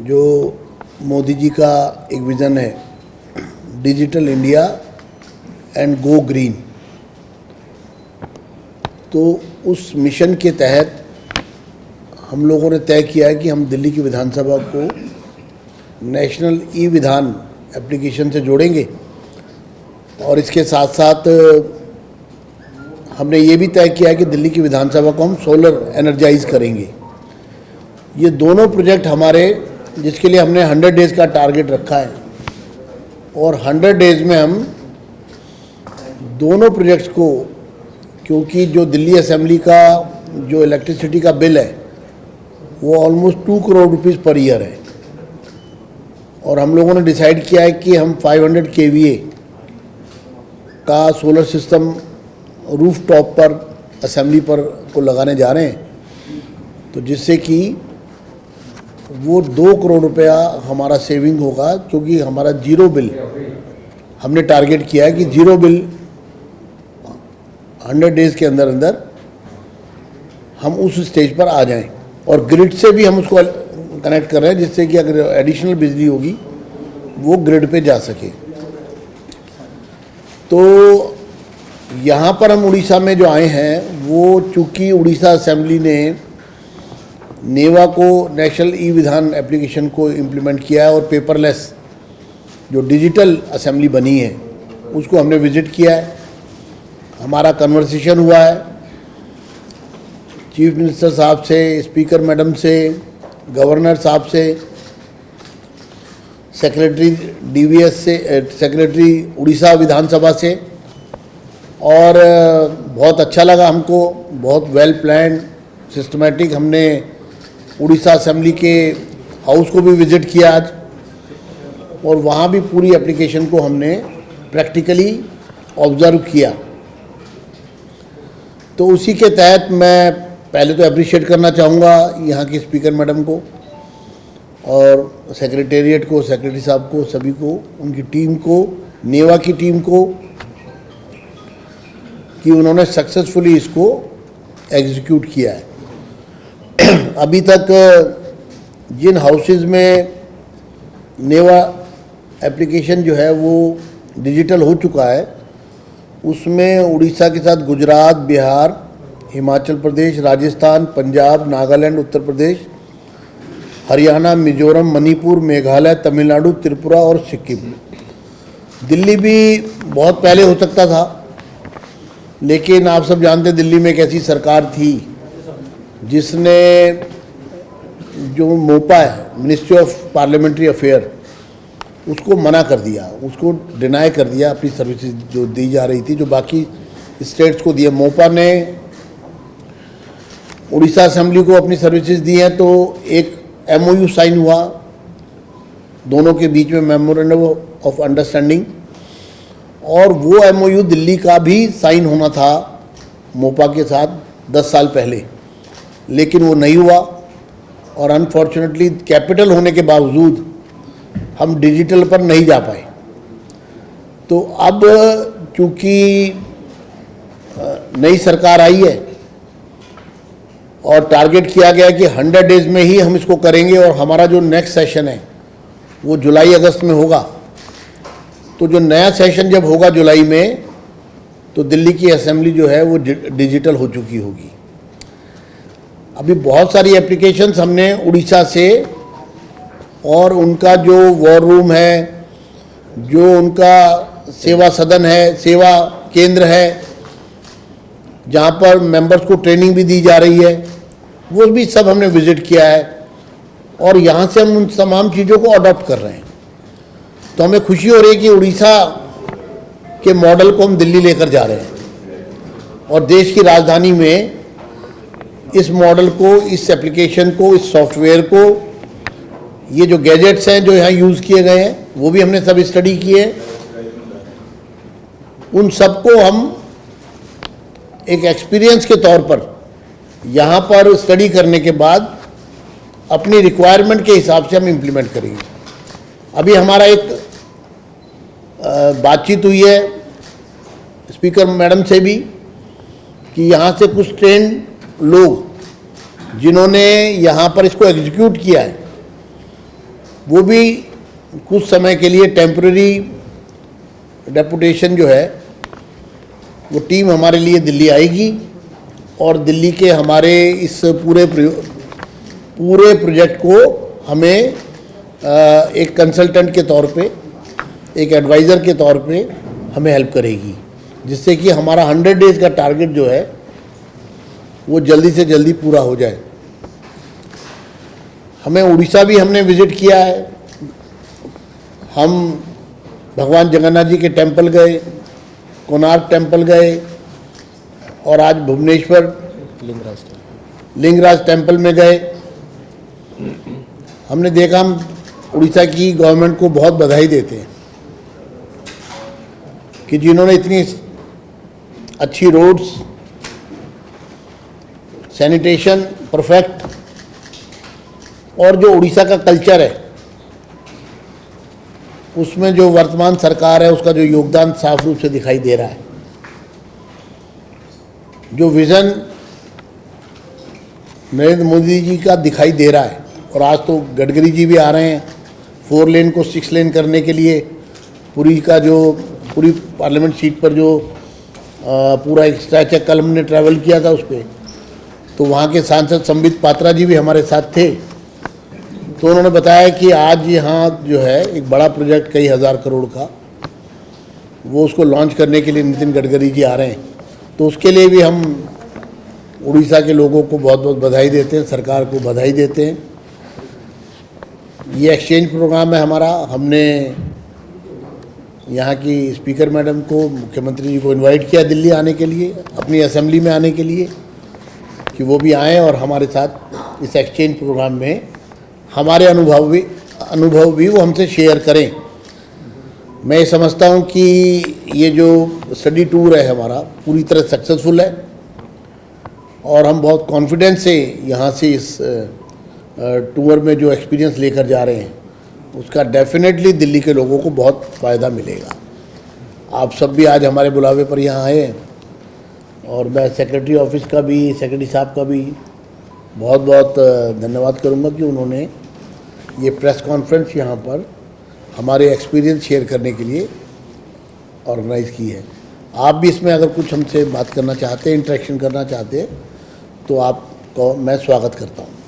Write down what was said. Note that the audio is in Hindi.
जो मोदी जी का एक विज़न है, digital India and go green, तो उस मिशन के तहत हम लोगों ने तय किया है कि हम दिल्ली की विधानसभा को नेशनल ई विधान एप्लीकेशन से जोड़ेंगे और इसके साथ साथ हमने ये भी तय किया है कि दिल्ली की विधानसभा को हम सोलर एनर्जाइज करेंगे। ये दोनों प्रोजेक्ट हमारे, जिसके लिए हमने 100 डेज़ का टारगेट रखा है और 100 डेज़ में हम दोनों प्रोजेक्ट्स को, क्योंकि जो दिल्ली असेंबली का जो इलेक्ट्रिसिटी का बिल है वो almost 2 crore rupees per year है और हम लोगों ने डिसाइड किया है कि हम 500 kVA का सोलर सिस्टम रूफ टॉप पर असेंबली पर को लगाने जा रहे हैं, तो जिससे कि वो 2 करोड़ रुपया हमारा सेविंग होगा, क्योंकि हमारा जीरो बिल हमने टारगेट किया है कि जीरो बिल 100 डेज़ के अंदर अंदर हम उस स्टेज पर आ जाएं। और ग्रिड से भी हम उसको कनेक्ट कर रहे हैं, जिससे कि अगर एडिशनल बिजली होगी वो ग्रिड पे जा सके। तो यहाँ पर हम उड़ीसा में जो आए हैं, वो चूँकि उड़ीसा असेंबली ने नेवा को नेशनल ई विधान एप्लीकेशन को इम्प्लीमेंट किया है और पेपरलेस जो डिजिटल असेंबली बनी है उसको हमने विज़िट किया है। हमारा कन्वर्सेशन हुआ है चीफ मिनिस्टर साहब से, स्पीकर मैडम से, गवर्नर साहब से, सेक्रेटरी डीवीएस से, सेक्रेटरी उड़ीसा विधानसभा से, और बहुत अच्छा लगा हमको। बहुत वेल प्लान सिस्टमेटिक हमने उड़ीसा असेंबली के हाउस को भी विज़िट किया आज, और वहाँ भी पूरी एप्लीकेशन को हमने प्रैक्टिकली ऑब्ज़र्व किया। तो उसी के तहत मैं पहले तो अप्रिशिएट करना चाहूँगा यहाँ की स्पीकर मैडम को और सेक्रेटेरिएट को, सेक्रेटरी साहब को, सभी को, उनकी टीम को, नेवा की टीम को, कि उन्होंने सक्सेसफुली इसको एग्जीक्यूट किया है। अभी तक जिन हाउसेज में नेवा एप्लीकेशन जो है वो डिजिटल हो चुका है, उसमें उड़ीसा के साथ गुजरात, बिहार, हिमाचल प्रदेश, राजस्थान, पंजाब, नागालैंड, उत्तर प्रदेश, हरियाणा, मिजोरम, मणिपुर, मेघालय, तमिलनाडु, त्रिपुरा और सिक्किम। दिल्ली भी बहुत पहले हो सकता था, लेकिन आप सब जानते हैं दिल्ली में एक ऐसी सरकार थी जिसने जो मोपा है, मिनिस्ट्री ऑफ पार्लियामेंट्री अफेयर, उसको मना कर दिया, उसको डिनाई कर दिया अपनी सर्विसेज जो दी जा रही थी, जो बाकी स्टेट्स को दिया। मोपा ने उड़ीसा असेंबली को अपनी सर्विसेज दी हैं, तो एक MOU साइन हुआ दोनों के बीच में, मेमोरेंडम ऑफ अंडरस्टैंडिंग, और वो MOU दिल्ली का भी साइन होना था मोपा के साथ 10 साल पहले, लेकिन वो नहीं हुआ और अनफॉर्चुनेटली कैपिटल होने के बावजूद हम डिजिटल पर नहीं जा पाए। तो अब चूँकि नई सरकार आई है और टारगेट किया गया कि 100 डेज़ में ही हम इसको करेंगे, और हमारा जो नेक्स्ट सेशन है वो जुलाई अगस्त में होगा। तो जो नया सेशन जब होगा जुलाई में, तो दिल्ली की असेंबली जो है वो डिजिटल हो चुकी होगी। अभी बहुत सारी एप्लीकेशंस हमने उड़ीसा से, और उनका जो वॉर रूम है, जो उनका सेवा सदन है, सेवा केंद्र है, जहाँ पर मेंबर्स को ट्रेनिंग भी दी जा रही है, वो भी सब हमने विज़िट किया है और यहाँ से हम उन तमाम चीज़ों को अडॉप्ट कर रहे हैं। तो हमें खुशी हो रही है कि उड़ीसा के मॉडल को हम दिल्ली लेकर जा रहे हैं और देश की राजधानी में इस मॉडल को, इस एप्लीकेशन को, इस सॉफ्टवेयर को, ये जो गैजेट्स हैं जो यहाँ यूज़ किए गए हैं वो भी हमने सब स्टडी किए, उन सबको हम एक एक्सपीरियंस के तौर पर यहाँ पर स्टडी करने के बाद अपनी रिक्वायरमेंट के हिसाब से हम इम्प्लीमेंट करेंगे। अभी हमारा एक बातचीत हुई है स्पीकर मैडम से भी कि यहाँ से कुछ ट्रेंड लोग जिन्होंने यहाँ पर इसको एग्जीक्यूट किया है, वो भी कुछ समय के लिए टेम्पररी डेपुटेशन जो है वो टीम हमारे लिए दिल्ली आएगी और दिल्ली के हमारे इस पूरे प्रोजेक्ट को हमें एक कंसल्टेंट के तौर पे, एक एडवाइज़र के तौर पे हमें हेल्प करेगी, जिससे कि हमारा 100 डेज़ का टारगेट जो है वो जल्दी से जल्दी पूरा हो जाए। हमें उड़ीसा भी हमने विज़िट किया है। हम भगवान जगन्नाथ जी के टेंपल गए, कोणार्क टेंपल गए और आज भुवनेश्वर लिंगराज टेंपल में गए। हमने देखा, हम उड़ीसा की गवर्नमेंट को बहुत बधाई देते हैं कि जिन्होंने इतनी अच्छी रोड्स, सैनिटेशन परफेक्ट, और जो उड़ीसा का कल्चर है उसमें जो वर्तमान सरकार है उसका जो योगदान साफ रूप से दिखाई दे रहा है। जो विज़न नरेंद्र मोदी जी का दिखाई दे रहा है, और आज तो गडकरी जी भी आ रहे हैं 4 लेन को 6 लेन करने के लिए। पूरी पार्लियामेंट सीट पर जो पूरा एक स्ट्रेच, कल हमने ट्रैवल किया था उस पर, तो वहाँ के सांसद संबित पात्रा जी भी हमारे साथ थे। तो उन्होंने बताया कि आज यहाँ जो है एक बड़ा प्रोजेक्ट कई हज़ार करोड़ का, वो उसको लॉन्च करने के लिए नितिन गडकरी जी आ रहे हैं। तो उसके लिए भी हम उड़ीसा के लोगों को बहुत बहुत बधाई देते हैं, सरकार को बधाई देते हैं। ये एक्सचेंज प्रोग्राम है हमारा। हमने यहाँ की स्पीकर मैडम को, मुख्यमंत्री जी को इनवाइट किया दिल्ली आने के लिए, अपनी असेंबली में आने के लिए, कि वो भी आएँ और हमारे साथ इस एक्सचेंज प्रोग्राम में हमारे अनुभव भी वो हमसे शेयर करें। मैं समझता हूँ कि ये जो स्टडी टूर है हमारा पूरी तरह सक्सेसफुल है और हम बहुत कॉन्फिडेंस से यहाँ से इस टूर में जो एक्सपीरियंस लेकर जा रहे हैं उसका डेफिनेटली दिल्ली के लोगों को बहुत फ़ायदा मिलेगा। आप सब भी आज हमारे बुलावे पर यहाँ आए हैं और मैं सेक्रेटरी ऑफिस का भी, सेक्रेटरी साहब का भी बहुत बहुत धन्यवाद करूँगा कि उन्होंने ये प्रेस कॉन्फ्रेंस यहाँ पर हमारे एक्सपीरियंस शेयर करने के लिए ऑर्गेनाइज़ की है। आप भी इसमें अगर कुछ हमसे बात करना चाहते हैं, इंटरेक्शन करना चाहते हैं, तो आपको मैं स्वागत करता हूँ।